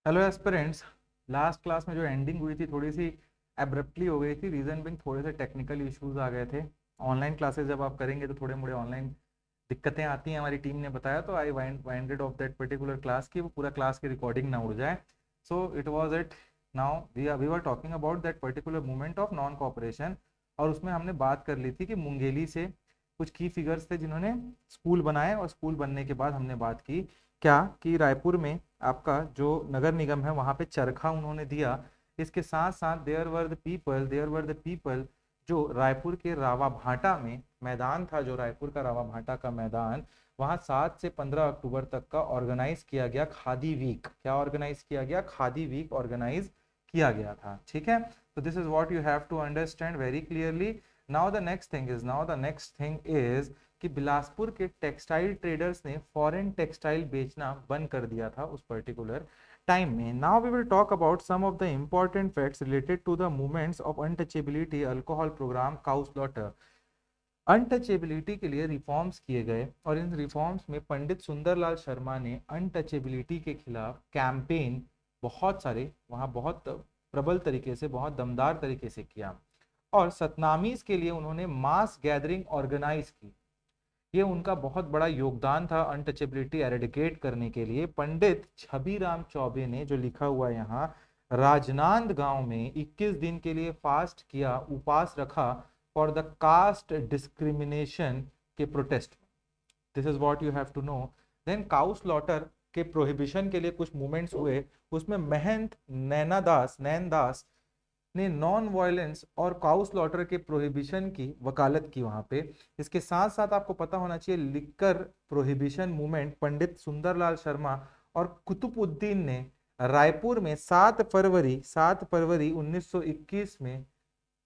Hello aspirants. Last class में जो ending हुई थी थोड़ी सी एब्रप्टली हो गई थी। रीज़न बिंग थोड़े से टेक्निकल इश्यूज आ गए थे। ऑनलाइन क्लासेस जब आप करेंगे तो थोड़े मोड़े ऑनलाइन दिक्कतें आती हैं, हमारी टीम ने बताया। तो I winded off that particular class की वो पूरा क्लास की रिकॉर्डिंग ना उड़ जाए। So it was it. Now we were talking about that particular movement of non cooperation. और उसमें हमने बात कर ली थी कि मुंगेली से कुछ की फिगर्स थे जिन्होंने स्कूल बनाए, और स्कूल बनने के बाद हमने बात की क्या कि रायपुर में आपका जो नगर निगम है वहां पे चरखा उन्होंने दिया। इसके साथ साथ देयर वर द पीपल जो रायपुर के रावा भाटा में मैदान था, जो रायपुर का रावा भाटा का मैदान, वहां 7 से 15 अक्टूबर तक का ऑर्गेनाइज किया गया खादी वीक। क्या ऑर्गेनाइज किया गया? खादी वीक ऑर्गेनाइज किया गया था। ठीक है, तो this is what you have to understand very clearly. Now the next thing is कि बिलासपुर के टेक्सटाइल ट्रेडर्स ने फॉरेन टेक्सटाइल बेचना बंद कर दिया था उस पर्टिकुलर टाइम में। Now we will talk about some of the important facts related to the movements of untouchability alcohol programme cow slaughter. Untouchability के लिए रिफॉर्म्स किए गए, और इन रिफॉर्म्स में पंडित सुंदरलाल शर्मा ने अनटचेबिलिटी के खिलाफ कैंपेन बहुत सारे वहाँ बहुत प्रबल तरीके से, बहुत दमदार तरीके से किया। और सतनामीज के लिए उन्होंने मास गैदरिंग ऑर्गेनाइज की। ये उनका बहुत बड़ा योगदान था अनटचेबिलिटी एरेडिकेट करने के लिए। पंडित छबीराम चौबे ने, जो लिखा हुआ है यहाँ, राजनांद गांव में 21 दिन के लिए फास्ट किया, उपवास रखा फॉर द कास्ट डिस्क्रिमिनेशन के protest. This is what you have to know. Then cow slaughter के प्रोहिबिशन के लिए कुछ मूवमेंट्स हुए। उसमें महंत नैन दास ने नॉन वायलेंस और काउ स्लॉटर के प्रोहिबिशन की वकालत की वहां पे। इसके साथ साथ आपको पता होना चाहिए लिकर प्रोहिबिशन मूवमेंट पंडित सुंदरलाल शर्मा और कुतुबुद्दीन ने रायपुर में 7 फरवरी 1921 में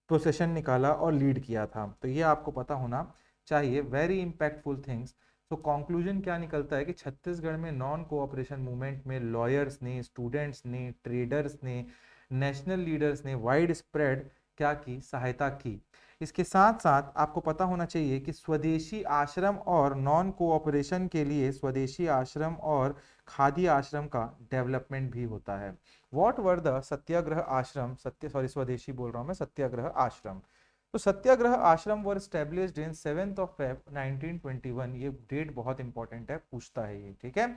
प्रोसेशन निकाला और लीड किया था। तो ये आपको पता होना चाहिए, वेरी इंपैक्टफुल थिंग्स। तो कंक्लूजन क्या निकलता है कि छत्तीसगढ़ में नॉन कोऑपरेशन मूवमेंट में लॉयर्स ने, स्टूडेंट्स ने, ट्रेडर्स ने, नेशनल लीडर्स ने वाइड स्प्रेड क्या की, सहायता की। इसके साथ साथ आपको पता होना चाहिए कि स्वदेशी आश्रम और नॉन कोऑपरेशन के लिए स्वदेशी आश्रम और खादी आश्रम का डेवलपमेंट भी होता है। वॉट वर द सत्याग्रह आश्रम, स्वदेशी बोल रहा हूं मैं, सत्याग्रह आश्रम। तो सत्याग्रह आश्रम वर स्टैब्लिश्ड इन 7 फेब 1921। ये डेट बहुत इंपॉर्टेंट है, पूछता है ये। ठीक है,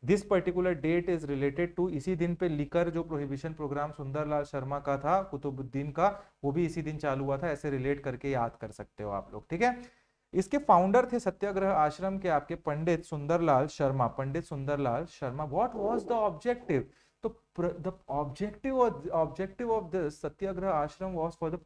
this particular date is related to, इसी दिन पे लिकर जो प्रोहिबिशन प्रोग्राम सुंदरलाल शर्मा का था, कुतुबुद्दीन का, वो भी इसी दिन चालू हुआ था। ऐसे रिलेट करके याद कर सकते हो आप लोग। ठीक है, इसके फाउंडर थे सत्याग्रह आश्रम के आपके Pandit Sundarlal Sharma. Pandit Sundarlal Sharma. What was the objective? तो the objective of this Satyagraha Ashram was for the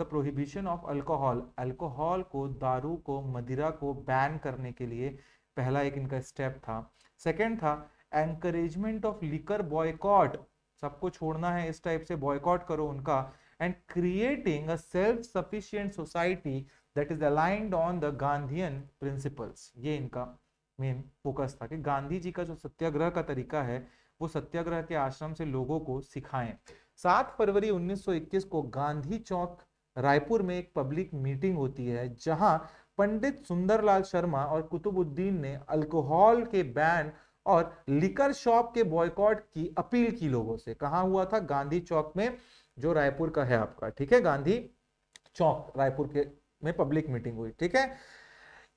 prohibition of alcohol. Alcohol को, दारू को, मदिरा को बैन करने के लिए पहला एक इनका स्टेप था। सेकंड था एनकरेजमेंट ऑफ लिकर बॉयकॉट। सबको छोड़ना है, इस टाइप से बॉयकॉट करो उनका। And creating a self sufficient society that is aligned on the Gandhian principles. ये इनका मेन फोकस था कि गांधी जी का जो सत्याग्रह का तरीका है वो सत्याग्रह के आश्रम से लोगों को सिखाएं। 7 फरवरी 1921 को गांधी चौक रायपुर में एक पब्लिक मीटिंग होती है, जहां पंडित सुंदरलाल शर्मा और कुतुबुद्दीन ने अल्कोहल के बैन और लिकर शॉप के बॉयकॉट की अपील की लोगों से। कहां हुआ था? गांधी चौक में, जो रायपुर का है आपका। ठीक है, गांधी चौक रायपुर के में पब्लिक मीटिंग हुई। ठीक है,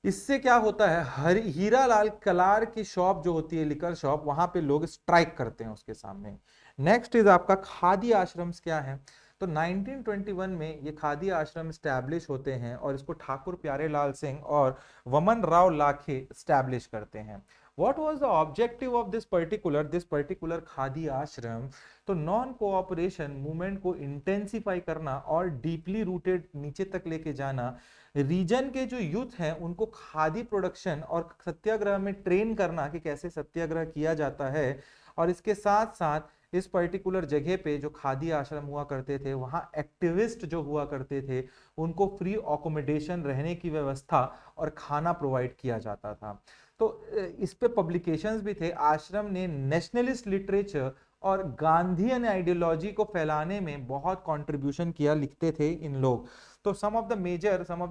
इससे क्या होता है, हीरा लाल कलार की शॉप जो होती है, लिकर शॉप, वहां पे लोग स्ट्राइक करते हैं उसके सामने। नेक्स्ट इज आपका खादी आश्रम्स क्या है। तो 1921 में ये खादी आश्रम स्टैब्लिश होते हैं, और इसको ठाकुर प्यारेलाल सिंह और वमन राव लाखे स्टैब्लिश करते हैं। What was the objective of this particular khadi आश्रम? तो नॉन कोऑपरेशन मूवमेंट को इंटेंसिफाई करना और डीपली रूटेड नीचे तक लेके जाना। रीजन के जो यूथ हैं उनको खादी प्रोडक्शन और सत्याग्रह में ट्रेन करना कि कैसे सत्याग्रह किया जाता है। और इसके साथ साथ इस पर्टिकुलर जगह पे जो खादी आश्रम हुआ करते थे, वहां एक्टिविस्ट जो हुआ करते थे उनको फ्री अकोमोडेशन, रहने की व्यवस्था और खाना प्रोवाइड किया जाता था। तो इस पे पब्लिकेशंस भी थे। आश्रम ने नेशनलिस्ट लिटरेचर और गांधीयन आइडियोलॉजी को फैलाने में बहुत कंट्रीब्यूशन किया, लिखते थे इन लोग। तो some of the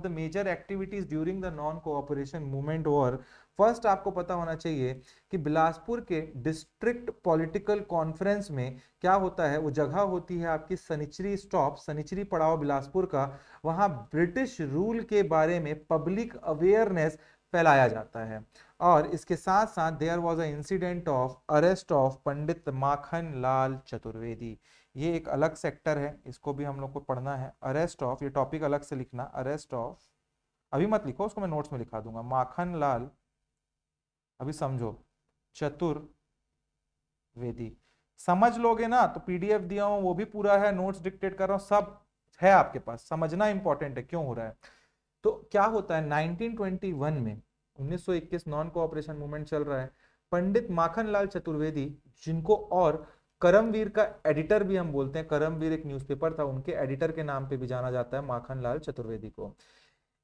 major activities during the non cooperation movement were first आपको पता होना चाहिए कि बिलासपुर के डिस्ट्रिक्ट पॉलिटिकल कॉन्फ्रेंस में क्या होता है, वो जगह होती है आपकी सनिचरी स्टॉप, सनिचरी पड़ाव बिलासपुर का। वहां ब्रिटिश रूल के बारे में पब्लिक अवेयरनेस फैलाया जाता है। और इसके साथ साथ there was a incident of arrest of Pandit Makhan Lal Chaturvedi. ये एक अलग सेक्टर है, इसको भी हम लोग को पढ़ना है। अरेस्ट ऑफ, ये टॉपिक अलग से लिखना, अरेस्ट ऑफ, अभी मत लिखो, उसको मैं नोट्स में लिखा दूंगा। माखन लाल, अभी समझो, चतुर्वेदी। समझ लोगे ना तो पीडीएफ दिया हूं वो भी पूरा है, नोट्स डिक्टेट कर रहा हूं, सब है आपके पास। समझना इंपॉर्टेंट है क्यों हो रहा है। तो क्या होता है 1921 में, 1921 नॉन कोऑपरेशन मूवमेंट चल रहा है। पंडित माखनलाल चतुर्वेदी, जिनको और करमवीर का एडिटर भी हम बोलते हैं, करमवीर एक न्यूज़पेपर था, उनके एडिटर के नाम पे भी जाना जाता है माखनलाल चतुर्वेदी को।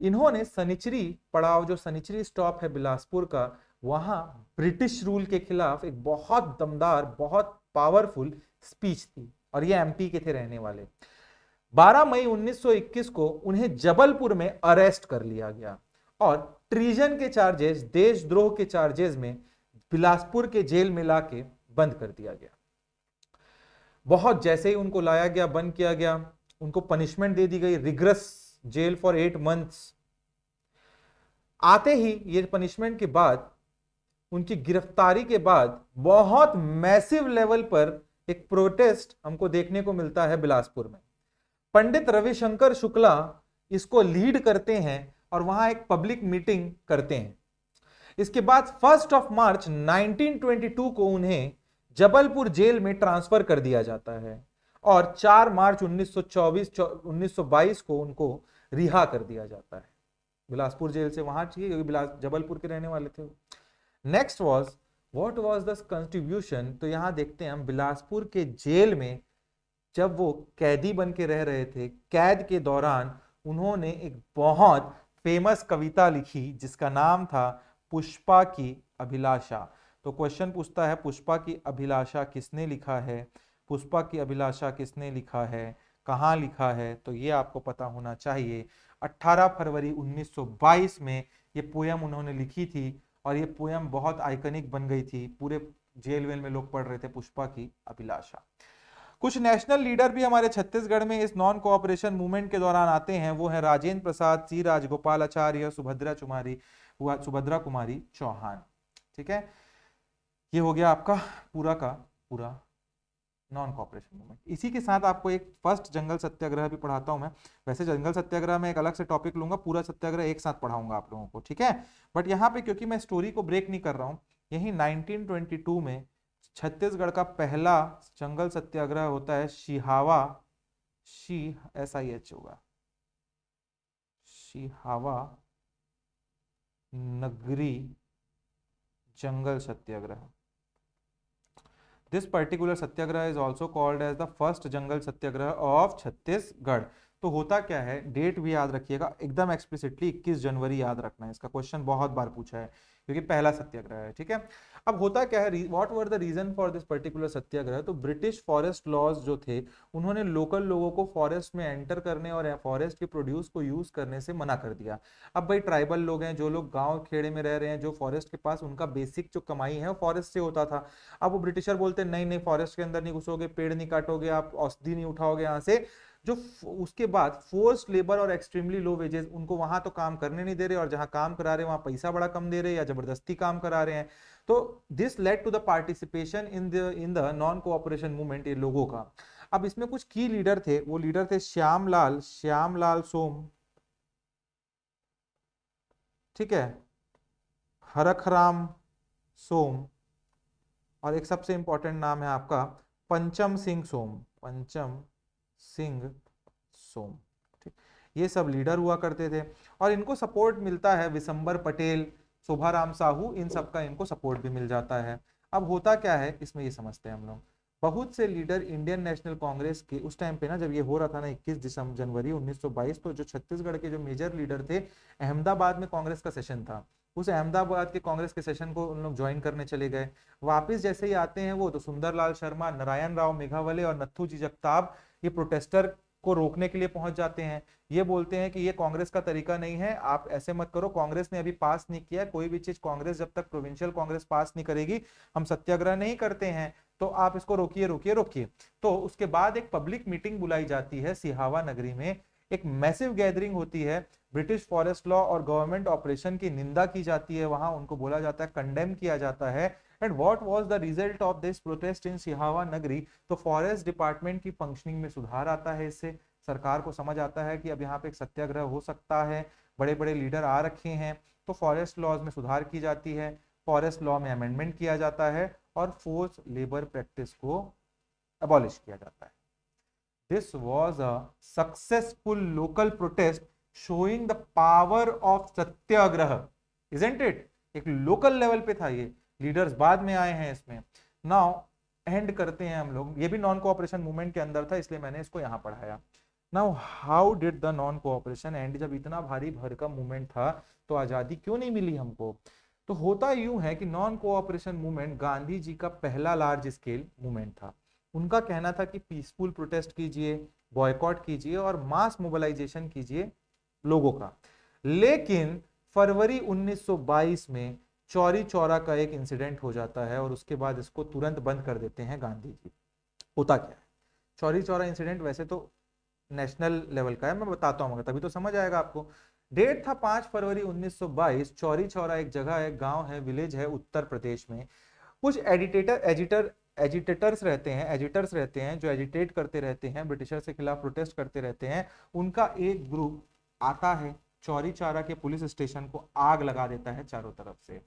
इन्होंने सनिचरी पड़ाव, जो सनिचरी स्टॉप है बिलासपुर का, वहां ब्रिटिश रूल के खिलाफ एक बहुत दमदार, बहुत पावरफुल स्पीच थी। और ये एमपी के थे रहने वाले। 12 मई 1921 को उन्हें जबलपुर में अरेस्ट कर लिया गया और ट्रीजन के चार्जेस, देशद्रोह के चार्जेस में बिलासपुर के जेल में लाके बंद कर दिया गया। बहुत जैसे ही उनको लाया गया, बंद किया गया, उनको पनिशमेंट दे दी गई, रिग्रेस जेल फॉर 8 मंथ्स। आते ही ये पनिशमेंट के बाद, उनकी गिरफ्तारी के बाद बहुत मैसिव लेवल पर एक प्रोटेस्ट हमको देखने को मिलता है बिलासपुर में। पंडित रविशंकर शुक्ला इसको लीड करते हैं और वहां एक पब्लिक मीटिंग करते हैं। इसके बाद 1 मार्च 1922 को उन्हें जबलपुर जेल में ट्रांसफर कर दिया जाता है और 4 मार्च 1922 को उनको रिहा कर दिया जाता है बिलासपुर जेल से। वहां चाहिए, जबलपुर के रहने वाले थे। Next was what was the contribution. तो यहां देखते हैं हम, बिलासपुर के जेल में जब वो कैदी बन के रह रहे थे, कैद के दौरान उन्होंने एक बहुत फेमस कविता लिखी जिसका नाम था पुष्पा की अभिलाषा। तो क्वेश्चन पूछता है पुष्पा की अभिलाषा किसने लिखा है, पुष्पा की अभिलाषा किसने लिखा है, कहाँ लिखा है, तो ये आपको पता होना चाहिए। 18 फरवरी 1922 में ये पोयम उन्होंने लिखी थी और ये पोयम बहुत आइकनिक बन गई थी, पूरे जेल वेल में लोग पढ़ रहे थे पुष्पा की अभिलाषा। कुछ नेशनल लीडर भी हमारे छत्तीसगढ़ में इस नॉन कोऑपरेशन मूवमेंट के दौरान आते हैं। वो है राजेंद्र प्रसाद, सी राजगोपालाचार्य, सुभद्रा कुमारी चौहान। ठीक है, ये हो गया आपका पूरा का पूरा नॉन कोऑपरेशन मूवमेंट। इसी के साथ आपको एक फर्स्ट जंगल सत्याग्रह भी पढ़ाता हूं मैं। वैसे जंगल सत्याग्रह में एक अलग से टॉपिक लूंगा, पूरा सत्याग्रह एक साथ पढ़ाऊंगा आप लोगों को, ठीक है। बट यहाँ पे क्योंकि मैं स्टोरी को ब्रेक नहीं कर रहा हूँ, यही 1922 में छत्तीसगढ़ का पहला जंगल सत्याग्रह होता है शिहावा, SIH होगा, शिहावा नगरी जंगल सत्याग्रह। This particular Satyagraha is also called as the first jungle Satyagraha of Chhattisgarh. तो होता क्या है, डेट भी याद रखिएगा एकदम एक्सप्लिसिटली, 21 जनवरी याद रखना है। इसका क्वेश्चन बहुत बार पूछा है क्योंकि पहला सत्याग्रह है, ठीक है। अब होता क्या है, what were the reason for this particular satyagraha. तो ब्रिटिश फॉरेस्ट लॉज जो थे, उन्होंने लोकल लोगों को फॉरेस्ट में एंटर करने और फॉरेस्ट के प्रोड्यूस को यूज करने से मना कर दिया। अब भाई ट्राइबल लोग हैं, जो लोग गांव खेड़े में रह रहे हैं, जो फॉरेस्ट के पास, उनका बेसिक जो कमाई है वो फॉरेस्ट से होता था। अब वो ब्रिटिशर बोलते नहीं नहीं, फॉरेस्ट के अंदर नहीं घुसोगे, पेड़ नहीं काटोगे, आप औषधि नहीं उठाओगे यहाँ से। जो उसके बाद फोर्स्ड लेबर और एक्सट्रीमली लो वेजेस, उनको वहां तो काम करने नहीं दे रहे, और जहां काम करा रहे हैं वहां पैसा बड़ा कम दे रहे हैं या जबरदस्ती काम करा रहे हैं। तो this led to the participation in the non cooperation movement, ये लोगों का। अब इसमें कुछ की लीडर थे, वो लीडर थे श्यामलाल सोम, ठीक है, हरखराम सोम, और एक सबसे इंपॉर्टेंट नाम है आपका पंचम सिंह सोम, पंचम सिंह सोम। ठीक, ये सब लीडर हुआ करते थे और इनको सपोर्ट मिलता है विशंबर पटेल, शोभाराम साहू, इन सब का इनको सपोर्ट भी मिल जाता है। अब होता क्या है इसमें, ये समझते हैं हम लोग। बहुत से लीडर इंडियन नेशनल कांग्रेस के उस टाइम पे ना, जब ये हो रहा था ना 21 जनवरी 1922, तो जो छत्तीसगढ़ के जो मेजर लीडर थे, अहमदाबाद में कांग्रेस का सेशन था, उस अहमदाबाद के कांग्रेस के सेशन को उन लोग ज्वाइन करने चले गए। वापिस जैसे ही आते हैं वो, तो सुंदरलाल शर्मा, नारायण राव मेघावले और नथुजी जगताप ये प्रोटेस्टर को रोकने के लिए पहुंच जाते हैं। ये बोलते हैं कि ये कांग्रेस का तरीका नहीं है, आप ऐसे मत करो, कांग्रेस ने अभी पास नहीं किया कोई भी चीज, कांग्रेस जब तक प्रोविंशियल कांग्रेस पास नहीं करेगी हम सत्याग्रह नहीं करते हैं, तो आप इसको रोकिए रोकिए रोकिए। तो उसके बाद एक पब्लिक मीटिंग बुलाई जाती है सिहावा नगरी में, एक मैसिव गैदरिंग होती है, ब्रिटिश फॉरेस्ट लॉ और गवर्नमेंट ऑपरेशन की निंदा की जाती है वहां, उनको बोला जाता है, कंडेम किया जाता है। And what was the result of this protest in Sihawa नगरी? तो फॉरेस्ट डिपार्टमेंट की फंक्शनिंग में सुधार आता है, इससे सरकार को समझ आता है कि अब यहाँ पे एक सत्याग्रह हो सकता है, बड़े बड़े लीडर आ रखे हैं, तो फॉरेस्ट लॉज में सुधार की जाती है, फॉरेस्ट लॉ में अमेंडमेंट किया जाता है और फोर्स लेबर प्रैक्टिस को अबॉलिश किया जाता है। This was a successful local protest showing the power of Satyagraha, isn't it? एक लोकल लेवल पे था, ये लीडर्स बाद में आए हैं इसमें। नाउ एंड करते हैं हम लोग, ये भी नॉन कोऑपरेशन मूवमेंट के अंदर था इसलिए मैंने इसको यहां पढ़ाया। Now how did the non cooperation and? जब इतना भारी भरकम मूवमेंट था तो आजादी क्यों नहीं मिली हमको? तो होता यूं है कि non cooperation movement Gandhi ji का पहला लार्ज स्केल मूवमेंट था। उनका कहना था कि पीसफुल प्रोटेस्ट कीजिए, बॉयकॉट कीजिए और मास मोबिलाइजेशन कीजिए लोगों का। लेकिन फरवरी 1922 में चौरी चौरा का एक इंसिडेंट हो जाता है और उसके बाद इसको तुरंत बंद कर देते हैं गांधी जी। होता क्या है चौरी चौरा इंसिडेंट? वैसे तो नेशनल लेवल का है, मैं बताता हूँ तभी तो समझ आएगा आपको। डेट था 5 फरवरी 1922। चौरी चौरा एक जगह है, गांव है, विलेज है उत्तर प्रदेश में। कुछ एजिटेटर्स रहते हैं जो एजिटेट करते रहते हैं, ब्रिटिशर्स के खिलाफ प्रोटेस्ट करते रहते हैं। उनका एक ग्रुप आता है चौरी चौरा के पुलिस स्टेशन को आग लगा देता है चारों तरफ से।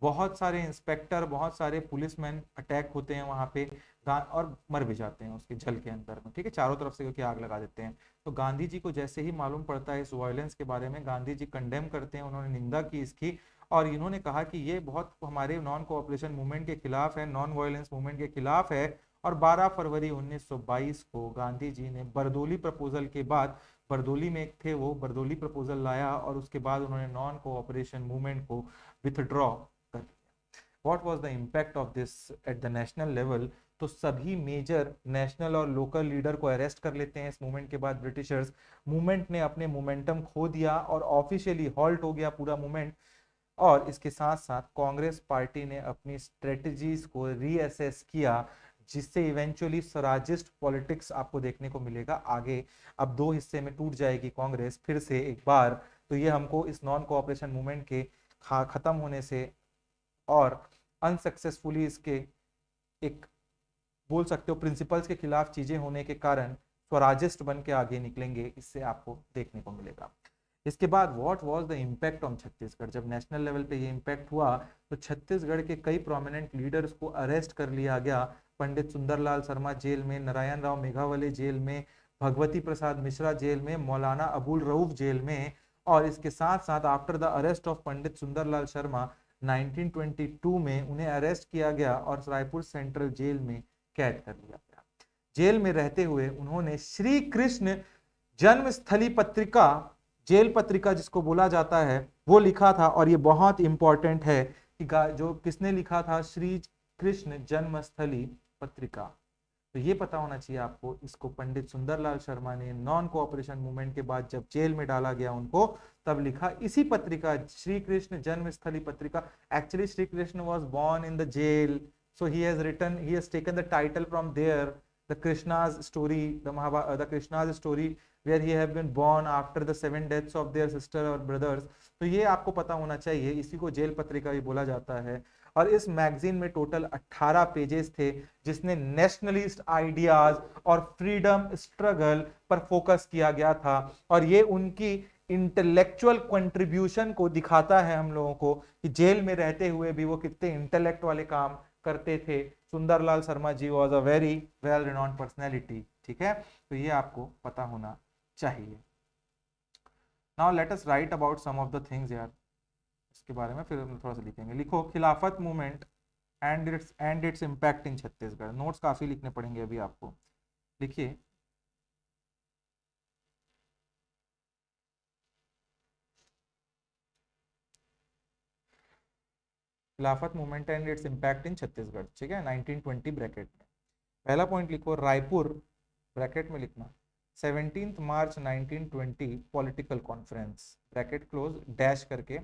बहुत सारे इंस्पेक्टर, बहुत सारे पुलिसमैन अटैक होते हैं वहां पे और मर भी जाते हैं उसके जल के अंदर में, ठीक है, चारों तरफ से क्योंकि आग लगा देते हैं। तो गांधी जी को जैसे ही मालूम पड़ता है इस वायलेंस के बारे में, गांधी जी कंडेम करते हैं, उन्होंने निंदा की इसकी और इन्होंने कहा कि ये बहुत हमारे नॉन कोऑपरेशन मूवमेंट के खिलाफ है, नॉन वायलेंस मूवमेंट के खिलाफ है। और 12 फरवरी 1922 को गांधी जी ने बरदोली प्रपोजल के बाद, बरदोली में एक थे वो, बरदोली प्रपोजल लाया और उसके बाद उन्होंने नॉन कोऑपरेशन मूवमेंट को विथड्रॉ कर दिया। What was the impact of this at the national level? तो सभी मेजर नेशनल और लोकल लीडर को अरेस्ट कर लेते हैं इस मूवमेंट के बाद ब्रिटिशर्स। मूवमेंट ने अपने मोमेंटम खो दिया और ऑफिशियली हॉल्ट हो गया पूरा मूवमेंट। और इसके साथ साथ कांग्रेस पार्टी ने अपनी स्ट्रेटजीज को रीअसेस किया, जिससे इवेंचुअली स्वराजिस्ट पॉलिटिक्स आपको देखने को मिलेगा आगे। अब दो हिस्से में टूट जाएगी कांग्रेस फिर से एक बार। तो ये हमको इस नॉन कोऑपरेशन मूवमेंट के खत्म होने से और अनसक्सेसफुली इसके एक बोल सकते हो प्रिंसिपल्स के खिलाफ चीजें होने के कारण स्वराजिस्ट बन के आगे निकलेंगे, इससे आपको देखने को मिलेगा। इसके बाद what was the impact on Chhattisgarh? जब नेशनल लेवल पे ये इम्पैक्ट हुआ तो छत्तीसगढ़ के कई प्रोमिनेंट लीडर्स को अरेस्ट कर लिया गया। पंडित सुंदरलाल शर्मा जेल में, नारायण राव मेघावले जेल में, भगवती प्रसाद मिश्रा जेल में, मौलाना अबुल रऊफ जेल में। और इसके साथ साथ आफ्टर द अरेस्ट ऑफ पंडित सुंदरलाल शर्मा 1922 में उन्हें अरेस्ट किया गया और रायपुर सेंट्रल जेल में कैद कर लिया गया। जेल में रहते हुए उन्होंने श्री कृष्ण जन्मस्थली पत्रिका, जेल पत्रिका जिसको बोला जाता है, वो लिखा था। और ये बहुत इंपॉर्टेंट है कि जो किसने लिखा था, श्री कृष्ण जन्मस्थली पत्रिका। तो ये पता होना चाहिए आपको, इसको पंडित सुंदरलाल शर्मा ने नॉन कोऑपरेशन मूवमेंट के बाद जब जेल में डाला गया उनको, तब लिखा इसी पत्रिका, श्री कृष्ण जन्मस्थली पत्रिका। Actually Shri Krishna was born in the jail, so he has taken the title from there, the Krishna's story, the Krishna's story where he have been born after the 7 deaths of their sister or brothers। तो ये आपको पता होना चाहिए, इसी को jail पत्रिका भी बोला जाता है। और इस मैगजीन में टोटल 18 पेजेस थे जिसने नेशनलिस्ट आइडियाज और फ्रीडम स्ट्रगल पर फोकस किया गया था। और ये उनकी इंटेलेक्चुअल कंट्रीब्यूशन को दिखाता है हम लोगों को कि जेल में रहते हुए भी वो कितने इंटेलेक्ट वाले काम करते थे। Sundarlal Sharma ji was a very well renowned personality, ठीक है, तो ये आपको पता होना चाहिए। Now let us write about some of the things यार, इसके बारे में फिर हम थोड़ा सा लिखेंगे। लिखो खिलाफत movement and its impact in Chhattisgarh. Notes काफी लिखने पड़ेंगे अभी आपको, लिखिए। खिलाफत movement and its impact in Chhattisgarh, ठीक है, 1920 ब्रैकेट में। पहला पॉइंट लिखो, रायपुर ब्रैकेट में लिखना, 17 March 1920 political conference, bracket close, dash करके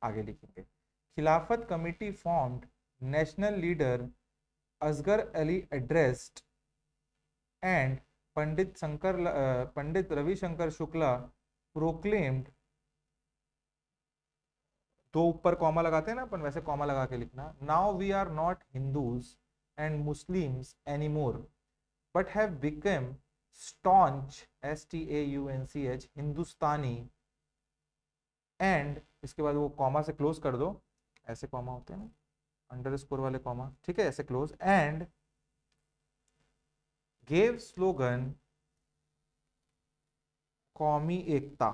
आगे लिखेंगे। Khilafat committee formed, national leader Asgar Ali addressed and Pandit Ravishankar Shukla proclaimed, दो ऊपर कॉमा लगाते हैं ना अपन, वैसे कॉमा लगा के लिखना, now we are not Hindus and Muslims anymore but have become staunch, STAUNCH, Hindustani, and इसके बाद वो कॉमा से क्लोज कर दो, ऐसे कॉमा होते हैं ना अंडरस्कोर वाले कॉमा, ठीक है, ऐसे क्लोज, एंड गेव स्लोगन कौमी एकता,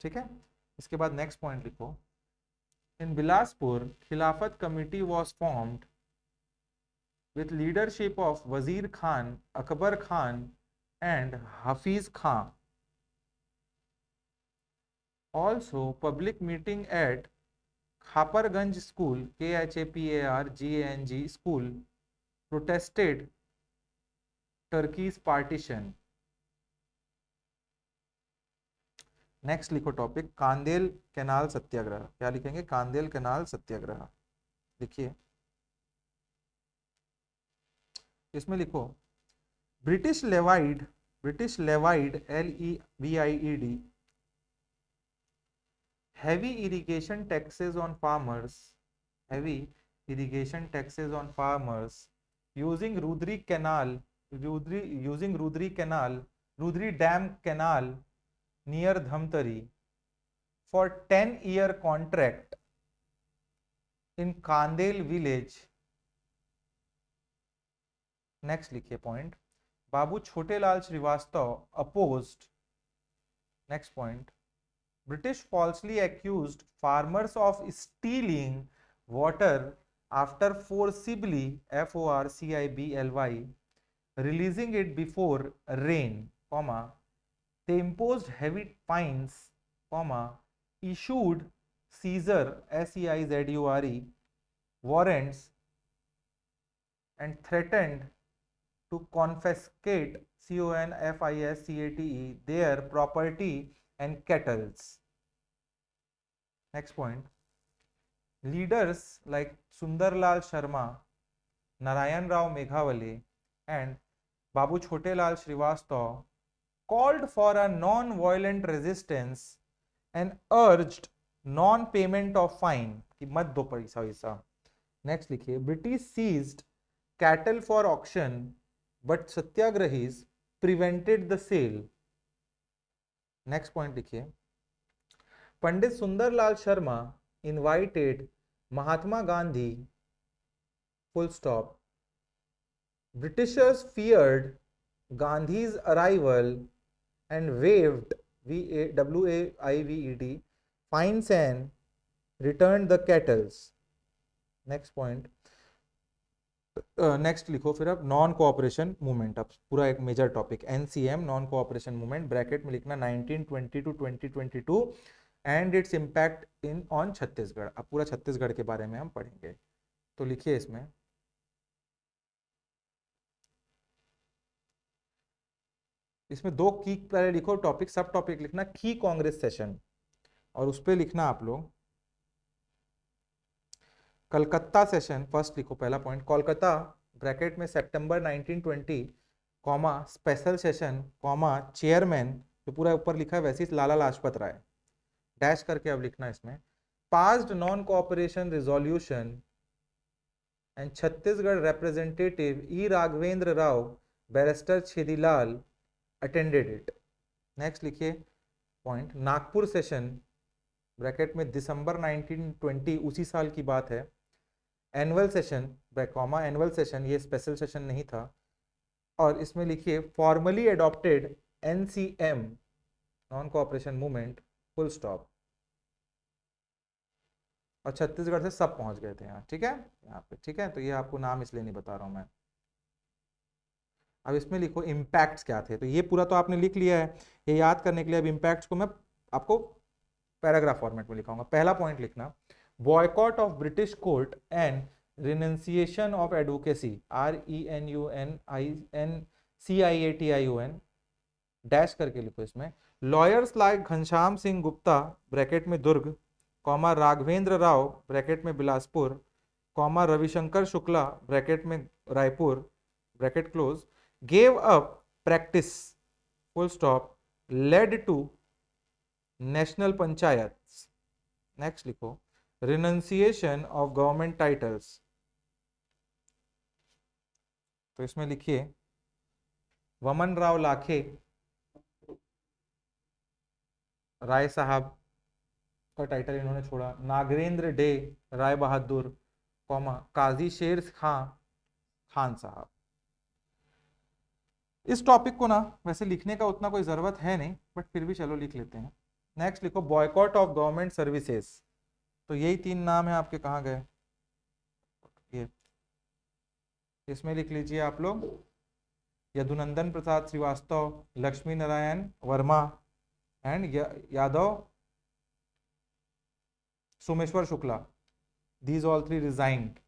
ठीक है। इसके बाद नेक्स्ट पॉइंट लिखो, इन बिलासपुर खिलाफत committee was formed with leadership of Wazir Khan, Akbar Khan and Hafiz Khan. Also public meeting at Khaparganj School, KHAPARGANG School, protested Turkey's partition. Next लिखो topic, कांदेल canal सत्याग्रह, क्या लिखेंगे, कांदेल कैनाल सत्याग्रह, देखिए इसमें लिखो, British levied LEVIED heavy irrigation taxes on farmers, using Rudri Dam Canal near Dhamtari for 10-year contract in Kandel village. Next लिखिए point, Babu Chhotelal Shrivastava opposed, next point, British falsely accused farmers of stealing water after forcibly FORCIBLY releasing it before rain, comma, they imposed heavy fines, comma, issued seizure SEIZURE warrants and threatened to confiscate CONFISCATE their property and kettles. Next point, leaders like Sundarlal Sharma, Narayan Rao Meghawale and Babu Chotelal Srivastava called for a non-violent resistance and urged non-payment of fine, कि मत दो पैसा वैसा। Next लिखिए, British seized cattle for auction but satyagrahis prevented the sale. Next point लिखिए, Pandit Sundarlal Sharma invited Mahatma Gandhi, full stop. Britishers feared Gandhi's arrival and waived WAIVED fines and returned the kettles. Next point, next लिखो फिर अब, नॉन कोऑपरेशन मूवमेंट, अब पूरा एक major topic, NCM non cooperation movement, bracket में लिखना 1920 to 2022 and its impact in on Chhattisgarh. अब पूरा छत्तीसगढ़ के बारे में हम पढ़ेंगे, तो लिखिए इसमें दो की पहले लिखो टॉपिक, सब टॉपिक लिखना की कांग्रेस सेशन, और उस पर लिखना आप लोग कलकत्ता सेशन, फर्स्ट लिखो पहला पॉइंट, कोलकाता ब्रैकेट में सितंबर 1920, comma, special session, comma, chairman, तो पूरा ऊपर लिखा है वैसे ही लाला लाजपत राय, डैश करके अब लिखना इसमें, passed non cooperation resolution and Chhattisgarh representative E Raghavendra Rao, barrister Chhedilal attended it. Next लिखिए पॉइंट, नागपुर सेशन ब्रैकेट में दिसंबर 1920, उसी साल की बात है, annual session comma, annual session, ये स्पेशल सेशन नहीं था, और इसमें लिखिए formally adopted NCM non cooperation movement, full stop, और छत्तीसगढ़ से सब पहुंच गए थे यहाँ, ठीक है, यहाँ पे, ठीक है, तो ये आपको नाम इसलिए नहीं बता रहा हूं मैं। अब इसमें लिखो इम्पैक्ट्स क्या थे, तो ये पूरा तो आपने लिख लिया है, ये याद करने के लिए अब इम्पैक्ट्स को मैं आपको पैराग्राफ फॉर्मेट में लिखाऊंगा। पहला पॉइंट लिखना, boycott of British court and renunciation of advocacy, RENUNCIATION CIATION, dash करके लिखो इसमें। Lawyers like Ghanshyam Singh Gupta bracket में दुर्ग, कॉमा राघवेंद्र राव ब्रैकेट में बिलासपुर, कॉमा रविशंकर शुक्ला ब्रैकेट में Raipur, bracket close, gave up practice full stop, led to national panchayat. Next लिखो रिनंसिएशन ऑफ गवर्नमेंट टाइटल्स, तो इसमें लिखिए वमन राव लाखे राय साहब का टाइटल इन्होंने छोड़ा, नागेंद्र डे राय बहादुर, कॉमा काजी शेर खां खान साहब। इस टॉपिक को ना वैसे लिखने का उतना कोई जरूरत है नहीं, बट फिर भी चलो लिख लेते हैं। नेक्स्ट लिखो बॉयकॉट ऑफ गवर्नमेंट सर्विसेज, तो यही 3 नाम है आपके, कहाँ गए ये, इसमें लिख लीजिए आप लोग Yadunandan Prasad Shrivastava, Lakshmi Narayan Verma and Yadav Someshwar Shukla, these all 3 resigned.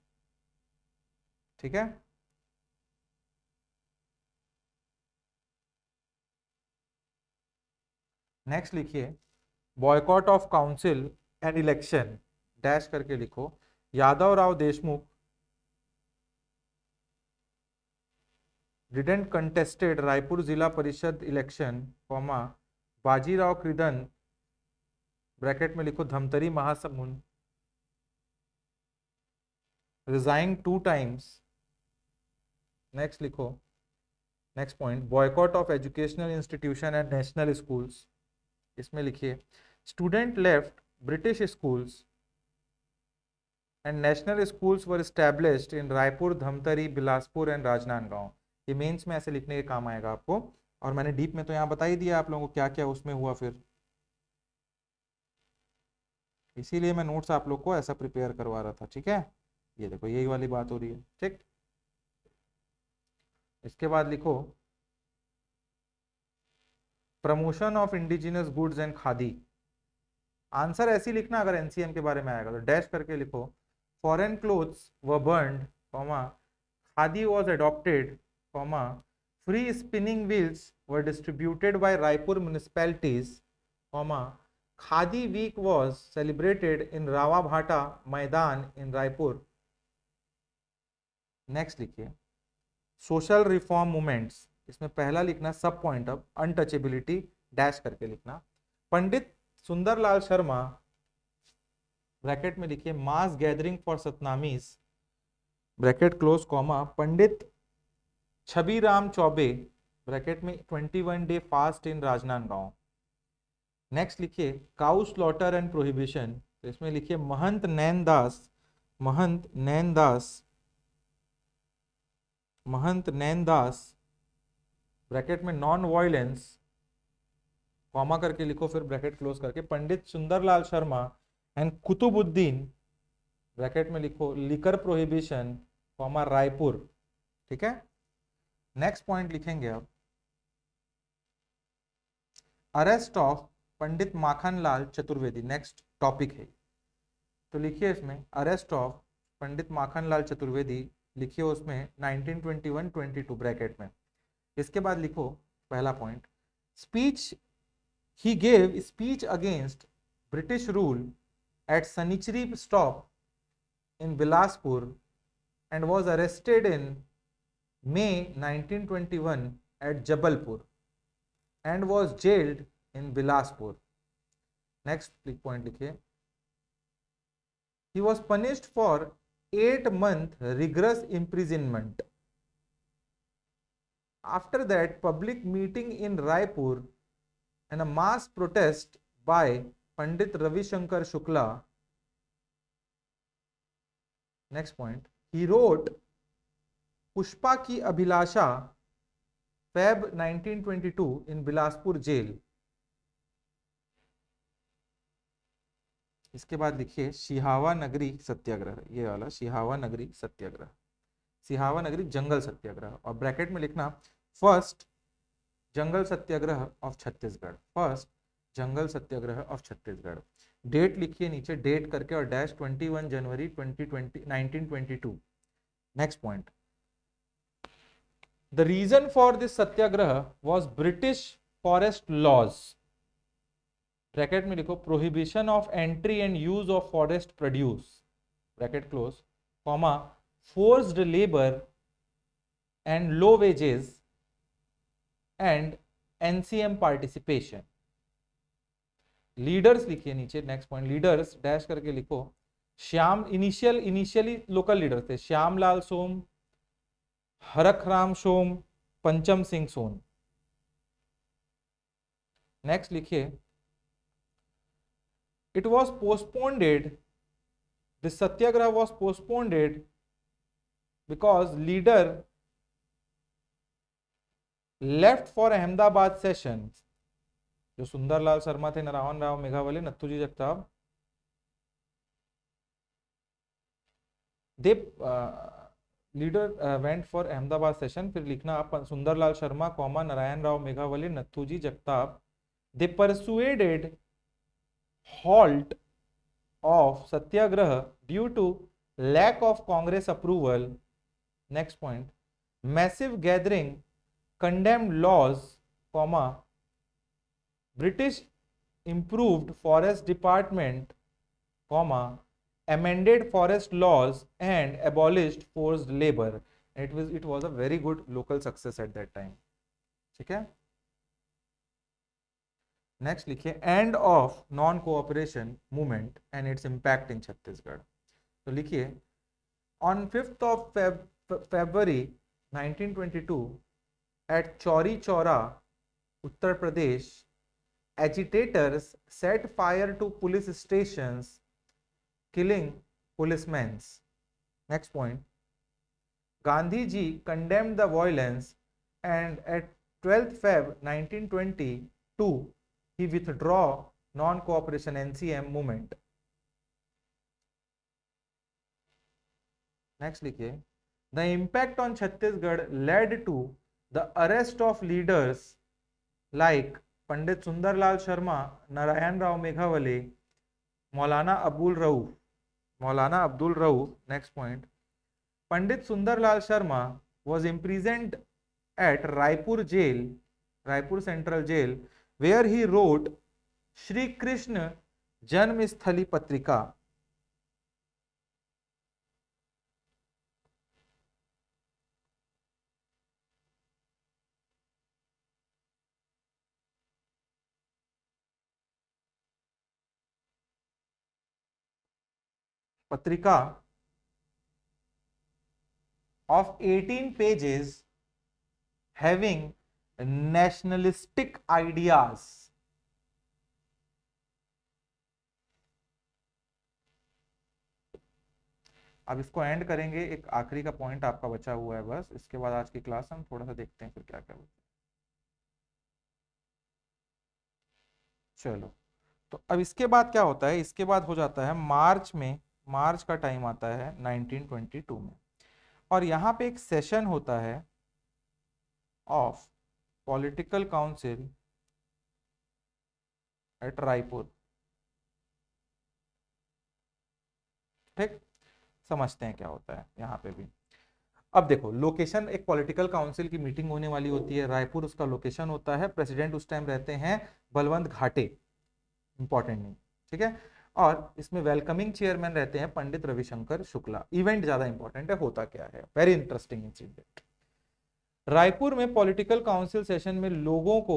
ठीक है, नेक्स्ट लिखिए boycott of council and election, dash करके लिखो Yadav Rao Deshmukh didn't contested Raipur Zila Parishad election, comma Bajirao Kridan bracket में लिखो Dhamtari Mahasamund resign 2 times. Next लिखो next point boycott of educational institution and national schools, इसमें लिखिए student left British schools and national schools were established in Raipur, Dhamtari, Bilaspur and Rajnandgaon. ये mains में ऐसे लिखने के काम आएगा आपको, और मैंने डीप में तो यहाँ बता ही दिया आप लोगों को क्या क्या उसमें हुआ, फिर इसीलिए मैं नोट्स आप लोग को ऐसा प्रिपेयर करवा रहा था। ठीक है, ये देखो यही वाली बात हो रही है। ठीक, इसके बाद लिखो promotion of indigenous goods and khadi. Answer ऐसे ही लिखना अगर एनसीएम के बारे में आएगा तो, डैश करके लिखो foreign clothes were burned, comma khadi was adopted, comma free spinning wheels were distributed by Raipur municipalities, comma khadi week was celebrated in Rawabhata Maidan in Raipur. Next लिखिए सोशल रिफॉर्म मूवमेंट्स, इसमें पहला लिखना सब पॉइंट ऑफ अनटचेबिलिटी, डैश करके लिखना पंडित सुंदरलाल शर्मा ब्रैकेट में लिखिए mass gathering for Satnamis bracket close, comma Pandit Chhabiram Chaube bracket में 21 day fast in Rajnandgaon. Next लिखिए काउ स्लॉटर एंड प्रोहिबिशन, तो इसमें लिखिए महंत नैनदास ब्रैकेट में नॉन वायलेंस, कॉमा करके लिखो फिर ब्रैकेट क्लोज करके पंडित सुंदरलाल शर्मा एंड कुतुबुद्दीन ब्रैकेट में लिखो लिकर प्रोहिबिशन, कॉमा रायपुर। ठीक है, नेक्स्ट पॉइंट लिखेंगे अब arrest of Pandit Makhanlal Chaturvedi, next topic है, तो लिखिए इसमें अरेस्ट ऑफ पंडित माखनलाल चतुर्वेदी, लिखिए उसमें 1921-22 ब्रैकेट में। इसके बाद लिखो पहला point speech he gave speech against British rule at Sanichari stop in Bilaspur and was arrested in May 1921 at Jabalpur and was jailed in Bilaspur. Next point लिखिए he was punished for 8-month rigorous imprisonment. After that public meeting in Raipur and a mass protest by Pandit Ravi Shankar Shukla. Next point he wrote Pushpa की अभिलाषा Feb 1922 इन Bilaspur jail. इसके बाद लिखिए सिहावा नगरी सत्याग्रह, ये वाला सिहावा नगरी सत्याग्रह, सिहावा नगरी जंगल सत्याग्रह, और ब्रैकेट में लिखना first jungle satyagraha of Chhattisgarh, first jungle satyagraha of Chhattisgarh. Date लिखिए नीचे डेट करके और डैश 21 जनवरी 1922। Next point the reason for this satyagraha was British forest laws, bracket में लिखो prohibition of entry and use of forest produce, bracket close, comma, forced labour and low wages and NCM participation. Leaders लिखिए नीचे, next point, leaders dash करके लिखो, Shyam, initially local leader थे, श्यामलाल सोम, हरखराम सोम, पंचम सिंह सोन। Next लिखिए, it was postponed, the satyagraha was postponed because leader left for Ahmedabad session, जो सुंदरलाल शर्मा थे, Narayan Rao Meghawale, Nathuji Jagtap, they leader went for Ahmedabad session, फिर लिखना आप Sundarlal Sharma comma Narayan Rao Meghawale Nathuji Jagtap, they persuaded halt of satyagraha due to lack of Congress approval. Next point, massive gathering condemned laws, comma, British improved forest department, comma, amended forest laws and abolished forced labor. It was a very good local success at that time. ठीक है, next लिखिए, end of non cooperation movement and its impact in Chhattisgarh. तो लिखिए, on 5th of February 1922 at Chauri Chaura, Uttar Pradesh, agitators set fire to police stations, killing policemen. Next point, Gandhi ji condemned the violence and at 12th Feb 1922 he withdraw non-cooperation NCM movement. Next लिखिए, the impact on Chhattisgarh led to the arrest of leaders like Pandit Sundarlal Sharma, Narayan Rao मेघावले, Maulana Abdul Rauf. Next point, Pandit Sundarlal Sharma was imprisoned at Raipur jail, Raipur Central Jail, where he wrote Shri Krishna Janmsthali Patrika. Patrika of 18 pages having nationalistic ideas. अब इसको and करेंगे, एक आखिरी का point आपका बचा हुआ है बस, इसके बाद आज की क्लास हम थोड़ा सा देखते हैं फिर क्या क्या बचा। चलो, तो अब इसके बाद क्या होता है, इसके बाद हो जाता है मार्च का टाइम आता है 1922 में, और यहाँ पे एक सेशन होता है of political council at Raipur. ठीक, समझते हैं क्या होता है यहाँ पे भी। अब देखो, लोकेशन, एक पॉलिटिकल काउंसिल की मीटिंग होने वाली होती है, रायपुर उसका लोकेशन होता है, प्रेसिडेंट उस टाइम रहते हैं बलवंत घाटे, इंपॉर्टेंट नहीं, ठीक है, और इसमें वेलकमिंग चेयरमैन रहते हैं पंडित रविशंकर शुक्ला। इवेंट ज्यादा इंपॉर्टेंट है, होता क्या है, वेरी इंटरेस्टिंग इंसिडेंट। रायपुर में पॉलिटिकल काउंसिल सेशन में लोगों को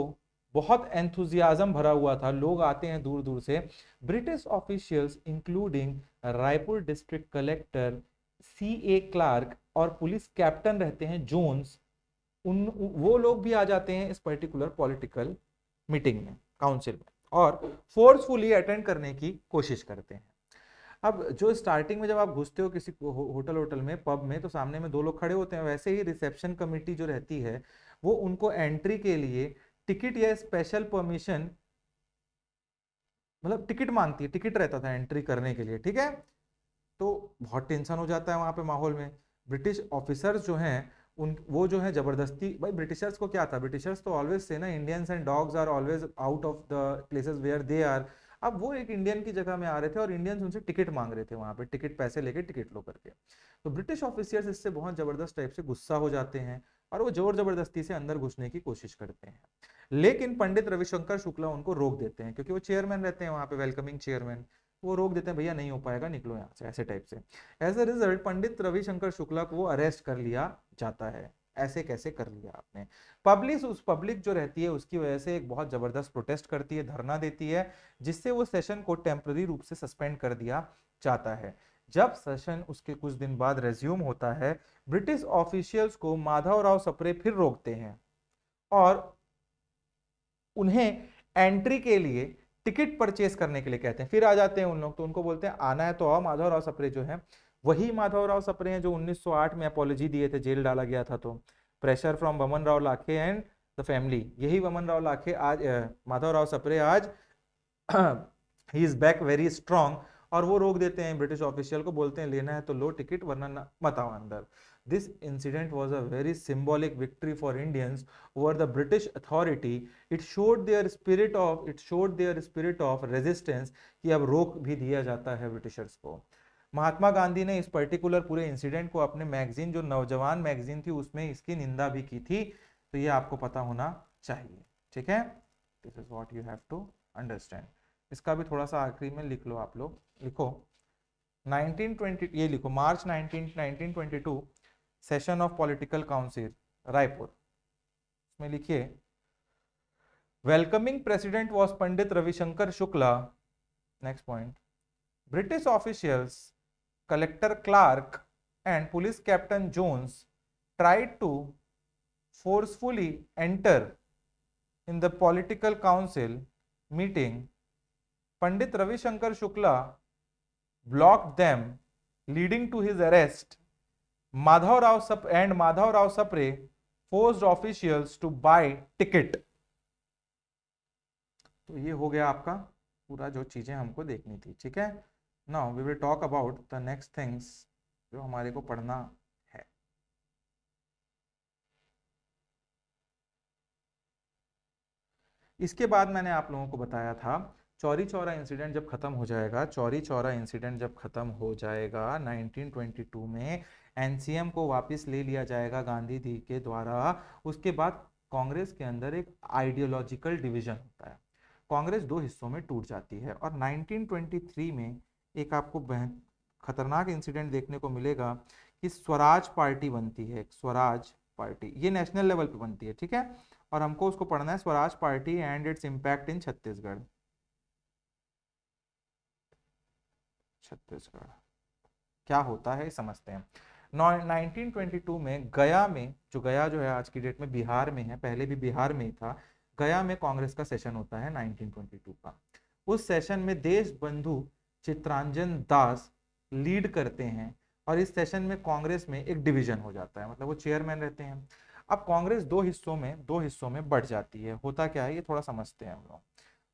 बहुत एंथुजियाज्म भरा हुआ था, लोग आते हैं दूर दूर से। British officials including Raipur district collector, CA Clarke और पुलिस कैप्टन रहते हैं जोन्स, वो लोग भी आ जाते हैं इस पर्टिकुलर पॉलिटिकल मीटिंग में, काउंसिल में, और फोर्सफुली अटेंड करने की कोशिश करते हैं। अब जो स्टार्टिंग में जब आप घुसते हो किसी होटल में, पब में, तो सामने में 2 लोग खड़े होते हैं, वैसे ही रिसेप्शन कमेटी जो रहती है वो उनको एंट्री के लिए टिकट या स्पेशल परमिशन, मतलब टिकट मांगती है, टिकट रहता था एंट्री करने के लिए, ठीक है। तो बहुत टेंशन हो जाता है वहां पे माहौल में। ब्रिटिश ऑफिसर्स जो हैं वो जो है जबरदस्ती, भाई ब्रिटिशर्स को क्या था, ब्रिटिशर्स तो ऑलवेज से ना, Indians and dogs are always out of the places where they are. अब वो एक इंडियन की जगह में आ रहे थे और इंडियंस उनसे टिकट मांग रहे थे वहां पे, टिकट पैसे लेके टिकट लो करके। तो ब्रिटिश ऑफिसर्स इससे बहुत जबरदस्त टाइप से गुस्सा हो जाते हैं, और वो जोर जबरदस्ती से अंदर घुसने की कोशिश करते हैं। लेकिन पंडित रविशंकर शुक्ला उनको रोक देते हैं, क्योंकि वो चेयरमैन रहते हैं वहां पे, वेलकमिंग चेयरमैन। वो रोक देते हैं, भैया नहीं हो पाएगा, निकलो यहाँ से, ऐसे टाइप से। एज अ रिजल्ट पंडित रविशंकर शुक्ला को वो अरेस्ट कर लिया जाता है। ऐसे कैसे कर लिया आपने? पब्लिक जो रहती है उसकी वजह से एक बहुत जबरदस्त प्रोटेस्ट करती है, धरना देती है, जिससे वो सेशन को टेम्पररी रूप से सस्पेंड कर दिया जाता है। जब सेशन उसके कुछ दिन बाद रेज्यूम होता है, ब्रिटिश ऑफिशियल्स को माधवराव सप्रे फिर रोकते हैं और उन्हें एंट्री के लिए टिकट परचेस करने के लिए कहते हैं। फिर आ जाते हैं उन लोग, तो उनको बोलते हैं आना है तो आओ। माधवराव सप्रे जो है वही माधवराव सप्रे हैं जो 1908 में अपॉलॉजी दिए थे, जेल डाला गया था तो। Pressure from Boman Rao Lakhe and the family, यही बमन राव लाखे आज, माधवराव सप्रे आज he is back very strong. और वो रोक देते हैं ब्रिटिश ऑफिशियल को, बोलते हैं लेना है तो लो टिकट, वरना मत आओ अंदर। This incident was a very symbolic victory for Indians over the British authority. It showed their spirit of resistance कि अब रोक भी दिया जाता है ब्रिटिशर्स को। महात्मा गांधी ने इस पर्टिकुलर पूरे इंसिडेंट को अपने मैगजीन, जो नौजवान मैगजीन थी, उसमें इसकी निंदा भी की थी। तो ये आपको पता होना चाहिए, ठीक है। This is what you have to understand. इसका भी थोड़ा सा आखिरी में लिख लो, आप लोग लिखो 1920, ये लिखो March 1922 session of political council Raipur. इसमें लिखिए welcoming president was Pandit Ravishankar Shukla. Next point, British officials, collector Clarke and police captain Jones tried to forcefully enter in the political council meeting. Pandit Ravishankar Shukla blocked them, leading to his arrest. Madhav Rao Sapre forced officials to buy ticket. तो ये हो गया आपका पूरा जो चीजें हमको देखनी थी, ठीक है। Now we will talk about the next things जो हमारे को पढ़ना है। इसके बाद मैंने आप लोगों को बताया था चौरी चौरा इंसिडेंट जब खत्म हो जाएगा, चौरी चौरा इंसिडेंट जब खत्म हो जाएगा 1922 में, एनसीएम को वापस ले लिया जाएगा गांधी जी के द्वारा। उसके बाद कांग्रेस के अंदर एक आइडियोलॉजिकल डिवीजन होता है, कांग्रेस दो हिस्सों में टूट जाती है। और 1923 में एक आपको खतरनाक इंसिडेंट देखने को मिलेगा कि स्वराज पार्टी बनती है, एक स्वराज पार्टी, ये नेशनल लेवल पे बनती है, ठीक है। और हमको उसको पढ़ना है, Swaraj party and its impact in Chhattisgarh. Chhattisgarh क्या होता है समझते हैं। 1922 में गया में, जो गया जो है आज की डेट में बिहार में है, पहले भी बिहार में ही था, गया में कांग्रेस का सेशन होता है 1922 का। उस सेशन में देश बंधु चित्रांजन दास लीड करते हैं और इस सेशन में कांग्रेस में एक डिवीजन हो जाता है, मतलब वो चेयरमैन रहते हैं। अब कांग्रेस दो हिस्सों में बढ़ जाती है। होता क्या है ये थोड़ा समझते हैं हम लोग।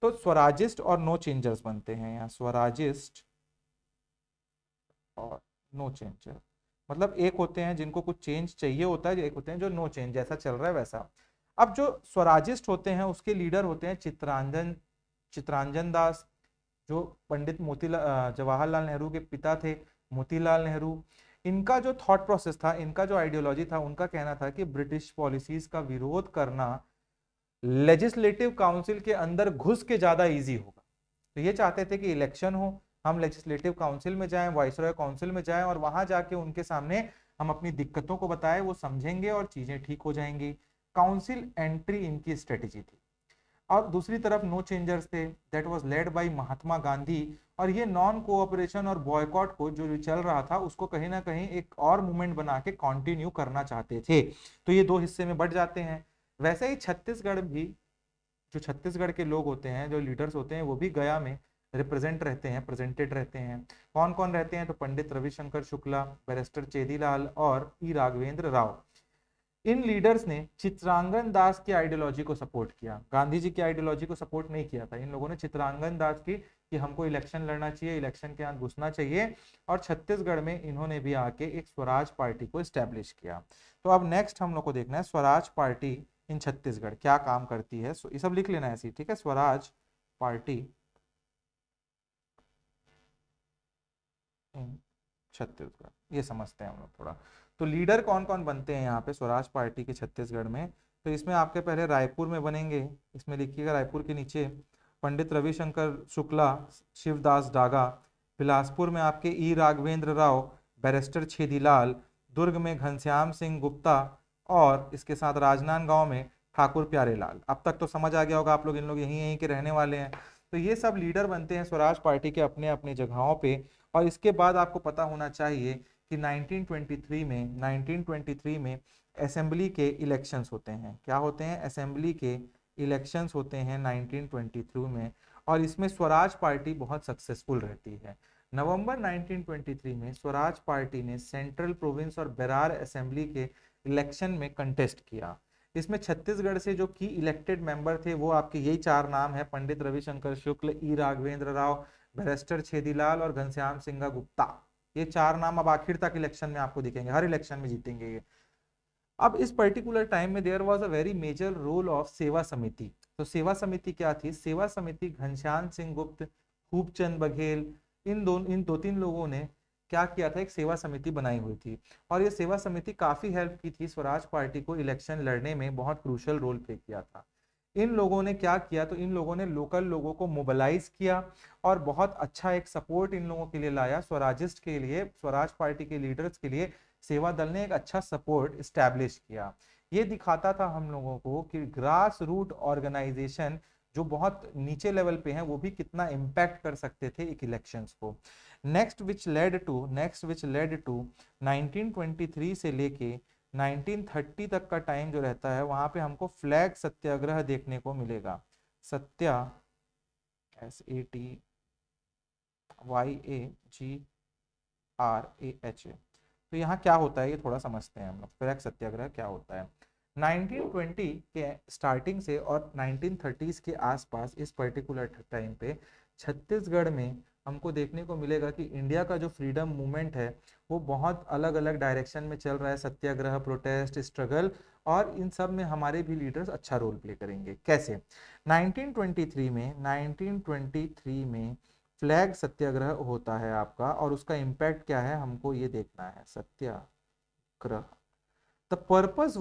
तो स्वराजिस्ट और नो चेंजर्स बनते हैं यहाँ, स्वराजिस्ट और नो चेंजर, मतलब एक होते हैं जिनको कुछ चेंज चाहिए होता है, एक होते हैं जो नो चेंज, जैसा चल रहा है वैसा। अब जो स्वराजिस्ट होते हैं उसके लीडर होते हैं चित्रांजन दास, जो पंडित जवाहरलाल नेहरू के पिता थे, मोतीलाल नेहरू। इनका जो थॉट प्रोसेस था, इनका जो आइडियोलॉजी था, उनका कहना था कि ब्रिटिश पॉलिसीज का विरोध करना लेजिस्लेटिव काउंसिल के अंदर घुस के ज्यादा इजी होगा। तो ये चाहते थे कि इलेक्शन हो, हम लेजिस्लेटिव काउंसिल में जाएं, वाइसरॉय काउंसिल में जाएं और वहां जाके उनके सामने हम अपनी दिक्कतों को बताएं, वो समझेंगे और चीजें ठीक हो जाएंगी। काउंसिल एंट्री इनकी स्ट्रेटेजी थी। और दूसरी तरफ नो चेंजर्स थे, that was led by Mahatma Gandhi. और ये नॉन कोऑपरेशन और बॉयकॉट को जो चल रहा था उसको कहीं ना कहीं एक और मूवमेंट बना के कंटिन्यू करना चाहते थे। तो ये दो हिस्से में बढ़ जाते हैं। वैसे ही छत्तीसगढ़ भी, जो छत्तीसगढ़ के लोग होते हैं, जो लीडर्स होते हैं, वो भी गया में प्रेजेंटेड रहते हैं। कौन कौन रहते हैं? तो पंडित रविशंकर शुक्ला, बैरिस्टर चेदीलाल और ई राघवेंद्र राव। इन लीडर्स ने चित्रांगन दास की आइडियोलॉजी को सपोर्ट किया, गांधी जी की आइडियोलॉजी को सपोर्ट नहीं किया था। इन लोगों ने चित्रांगन दास की कि हमको इलेक्शन लड़ना चाहिए, इलेक्शन के अंदर घुसना चाहिए। और छत्तीसगढ़ में इन्होंने भी आके एक स्वराज पार्टी को स्टैब्लिश किया। तो अब नेक्स्ट हम लोग को देखना है स्वराज पार्टी इन छत्तीसगढ़ क्या काम करती है। ये सब लिख लेना है ऐसी, ठीक है। स्वराज पार्टी इन छत्तीसगढ़, ये समझते हैं हम लोग थोड़ा। तो लीडर कौन कौन बनते हैं यहाँ पे स्वराज पार्टी के छत्तीसगढ़ में? तो इसमें आपके पहले रायपुर में बनेंगे, इसमें लिखिएगा रायपुर के नीचे पंडित रविशंकर शुक्ला, शिवदास डागा। बिलासपुर में आपके ई राघवेंद्र राव, बैरिस्टर छेदीलाल। दुर्ग में घनश्याम सिंह गुप्ता, और इसके साथ राजनांदगांव में ठाकुर प्यारेलाल। अब तक तो समझ आ गया होगा आप लोग, इन लोग यहीं यहीं के रहने वाले हैं। तो ये सब लीडर बनते हैं स्वराज पार्टी के अपने अपने जगहों पे। और इसके बाद आपको पता होना चाहिए कि 1923 में असेंबली के इलेक्शंस होते हैं। क्या होते हैं? असेंबली के इलेक्शंस होते हैं 1923 में, और इसमें स्वराज पार्टी बहुत सक्सेसफुल रहती है। नवंबर 1923 में स्वराज पार्टी ने सेंट्रल प्रोविंस और बेरार असेंबली के इलेक्शन में कंटेस्ट किया। इसमें छत्तीसगढ़ से जो की इलेक्टेड मेंबर थे वो आपके यही चार नाम है: पंडित रविशंकर शुक्ल, ई राघवेंद्र राव, बैरिस्टर छेदीलाल और घनश्याम सिंह गुप्ता। ये चार नाम अब आखिर तक इलेक्शन में आपको दिखेंगे, हर इलेक्शन में जीतेंगे ये। अब इस पर्टिकुलर टाइम में there was a very major role of Seva Samiti. तो सेवा समिति क्या थी? सेवा समिति घनश्याम सिंह गुप्त, खूबचंद बघेल, इन दो तीन लोगों ने क्या किया था, एक सेवा समिति बनाई हुई थी। और ये सेवा समिति काफी हेल्प की थी स्वराज पार्टी को इलेक्शन लड़ने में, बहुत क्रूशियल रोल प्ले किया था। इन लोगों ने क्या किया? तो इन लोगों ने लोकल लोगों को मोबिलाइज किया और बहुत अच्छा एक सपोर्ट इन लोगों के लिए लाया। स्वराजिस्ट के लिए, स्वराज पार्टी के लीडर्स के लिए सेवा दल ने एक अच्छा सपोर्ट स्टैब्लिश किया। ये दिखाता था हम लोगों को कि ग्रास रूट ऑर्गेनाइजेशन जो बहुत नीचे लेवल पे हैं वो भी कितना इम्पैक्ट कर सकते थे एक इलेक्शंस को। नेक्स्ट विच लेड टू 1923 से लेके 1930 तक का टाइम जो रहता है, वहां पे हमको फ्लैग सत्याग्रह देखने को मिलेगा। SATYAGRAH। तो यहाँ क्या होता है ये थोड़ा समझते हैं हम लोग, फ्लैग सत्याग्रह क्या होता है। 1920 के स्टार्टिंग से और 1930s के आसपास इस पर्टिकुलर टाइम पे छत्तीसगढ़ में हमको देखने को मिलेगा कि इंडिया का जो फ्रीडम मूवमेंट है वो बहुत अलग अलग डायरेक्शन में चल रहा है। सत्याग्रह, प्रोटेस्ट, स्ट्रगल, और इन सब में हमारे भी लीडर्स अच्छा रोल प्ले करेंगे। कैसे? 1923 में फ्लैग सत्याग्रह होता है आपका, और उसका इम्पैक्ट क्या है हमको ये देखना है। सत्याग्रह, the purpose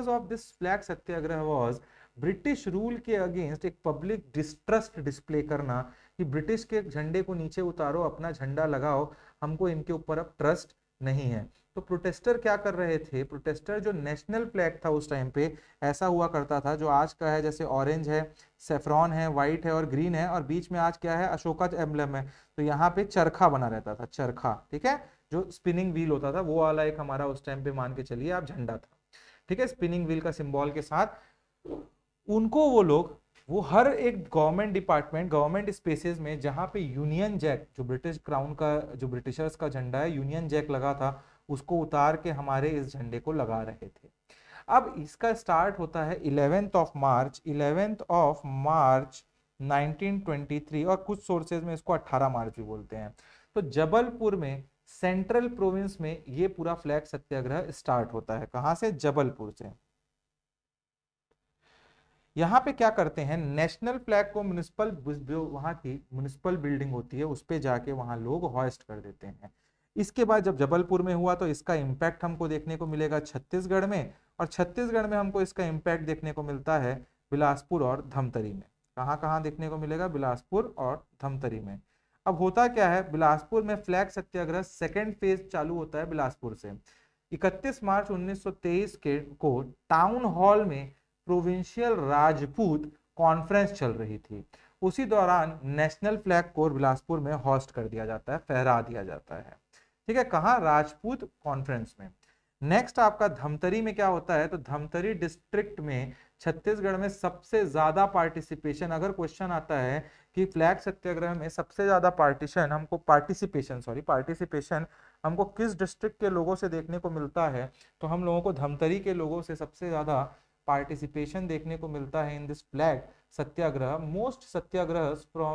of this flag Satyagraha was British rule के अगेंस्ट एक पब्लिक डिस्ट्रस्ट डिस्प्ले करना, कि ब्रिटिश के झंडे को नीचे उतारो, अपना झंडा लगाओ, हमको इनके ऊपर अब ट्रस्ट नहीं है। तो प्रोटेस्टर क्या कर रहे थे? प्रोटेस्टर जो नेशनल फ्लैग था उस टाइम पे, ऐसा हुआ करता था जो आज का है, जैसे ऑरेंज है, सेफ्रॉन है, व्हाइट है और ग्रीन है, और बीच में आज क्या है, अशोका एम्बलम है। तो यहाँ पे चरखा बना रहता था, चरखा, ठीक है, जो स्पिनिंग व्हील होता था वो वाला एक हमारा उस टाइम पे मान के चलिए आप झंडा था, ठीक है, स्पिनिंग व्हील का सिंबल के साथ। उनको वो हर एक गवर्नमेंट डिपार्टमेंट, गवर्नमेंट स्पेसेस में जहां पे यूनियन जैक, जो ब्रिटिश क्राउन का, जो ब्रिटिशर्स का झंडा है, यूनियन जैक लगा था, उसको उतार के हमारे इस झंडे को लगा रहे थे। अब इसका स्टार्ट होता है 11th ऑफ मार्च 1923, और कुछ सोर्सेज में इसको 18 मार्च भी बोलते हैं। तो जबलपुर में, सेंट्रल प्रोविंस में, ये पूरा फ्लैग सत्याग्रह स्टार्ट होता है। कहां से? जबलपुर से। यहाँ पे क्या करते हैं, नेशनल फ्लैग को म्युनिसिपल, वहां की म्युनिसिपल बिल्डिंग होती है उस पे जाके वहां लोग हॉइस्ट कर देते हैं। इसके बाद जब जबलपुर में हुआ तो इसका इम्पैक्ट हमको देखने को मिलेगा छत्तीसगढ़ में, और छत्तीसगढ़ में हमको इसका इम्पैक्ट देखने को मिलता है बिलासपुर और धमतरी में। कहाँ कहाँ देखने को मिलेगा? बिलासपुर और धमतरी में। अब होता क्या है, बिलासपुर में फ्लैग सत्याग्रह सेकेंड फेज चालू होता है बिलासपुर से। 31 मार्च 1923 को टाउन हॉल में प्रोविंशियल राजपूत कॉन्फ्रेंस चल रही थी। उसी दौरान नेशनल फ्लैग को बिलासपुर में होस्ट कर दिया जाता है, फहरा दिया जाता है, ठीक है, कहाँ? राजपूत कॉन्फ्रेंस में। नेक्स्ट आपका धमतरी में क्या होता है? तो धमतरी डिस्ट्रिक्ट में छत्तीसगढ़ में सबसे ज्यादा पार्टिसिपेशन, अगर क्वेश्चन आता है कि फ्लैग सत्याग्रह में सबसे ज्यादा पार्टिसिपेशन हमको किस डिस्ट्रिक्ट के लोगों से देखने को मिलता है, तो हम लोगों को धमतरी के लोगों से सबसे ज्यादा पार्टिसिपेशन देखने को मिलता है in this flag satyagraha. Most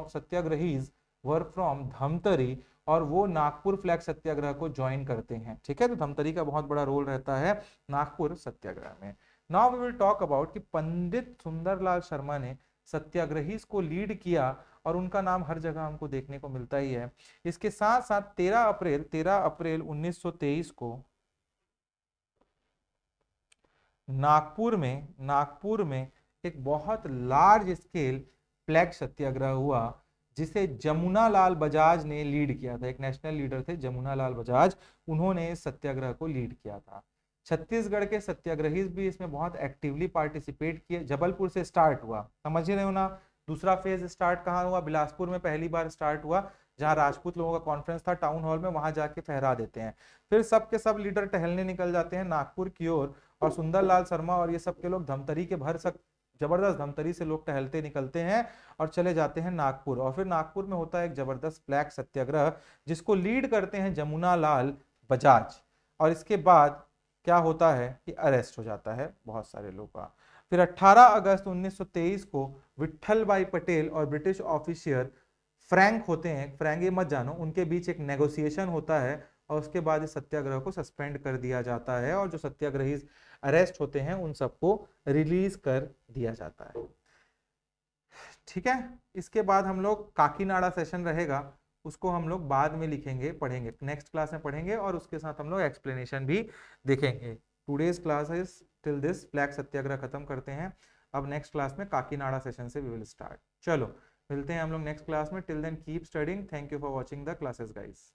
satyagrahis were from Dhamtari, और वो नागपुर फ्लैग सत्याग्रह को ज्वाइन करते हैं, ठीक है। तो धमतरी का बहुत बड़ा रोल रहता है नागपुर सत्याग्रह में। Now we will talk about कि पंडित सुंदरलाल शर्मा ने सत्याग्रहीज को लीड किया और उनका नाम हर जगह हमको देखने को मिलता ही है। इसके साथ साथ 13 अप्रैल 1923 को नागपुर में एक बहुत लार्ज स्केल फ्लैग सत्याग्रह हुआ, जिसे जमुना लाल बजाज ने लीड किया था। एक नेशनल लीडर थे जमुना लाल बजाज, उन्होंने इस सत्याग्रह को लीड किया था। छत्तीसगढ़ के सत्याग्रही भी इसमें बहुत एक्टिवली पार्टिसिपेट किए। जबलपुर से स्टार्ट हुआ, समझ ही रहे हो ना। दूसरा फेज स्टार्ट कहाँ हुआ? बिलासपुर में पहली बार स्टार्ट हुआ, जहां राजपूत लोगों का कॉन्फ्रेंस था टाउन हॉल में, वहां जाके फहरा देते हैं। फिर सब के सब लीडर टहलने निकल जाते हैं नागपुर की ओर, और सुंदरलाल शर्मा और ये सब के लोग धमतरी के भर सक जबरदस्त धमतरी से लोग टहलते निकलते हैं और चले जाते हैं नागपुर। और फिर नागपुर में होता है एक जबरदस्त फ्लैग सत्याग्रह, जिसको लीड करते हैं जमुना लाल बजाज। और इसके बाद क्या होता है कि अरेस्ट हो जाता है बहुत सारे लोगों का। फिर 18 अगस्त 1923 को विट्ठल भाई पटेल और ब्रिटिश ऑफिशियर फ्रैंक होते हैं, फ्रैंक ये मत जानो, उनके बीच एक नेगोशिएशन होता है, और उसके बाद इस सत्याग्रह को सस्पेंड कर दिया जाता है, और जो सत्याग्रही अरेस्ट होते हैं उन सबको रिलीज कर दिया जाता है। ठीक है, इसके बाद हम लोग काकीनाडा सेशन रहेगा, उसको हम लोग बाद में लिखेंगे, पढ़ेंगे, नेक्स्ट क्लास में पढ़ेंगे, और उसके साथ हम लोग एक्सप्लेनेशन भी देखेंगे। Today's class is till this, flag satyagraha खत्म करते हैं। अब नेक्स्ट क्लास में काकीनाडा सेशन से वी विल स्टार्ट। चलो मिलते हैं हम लोग नेक्स्ट क्लास में। Till then keep studying. Thank you for watching the classes guys.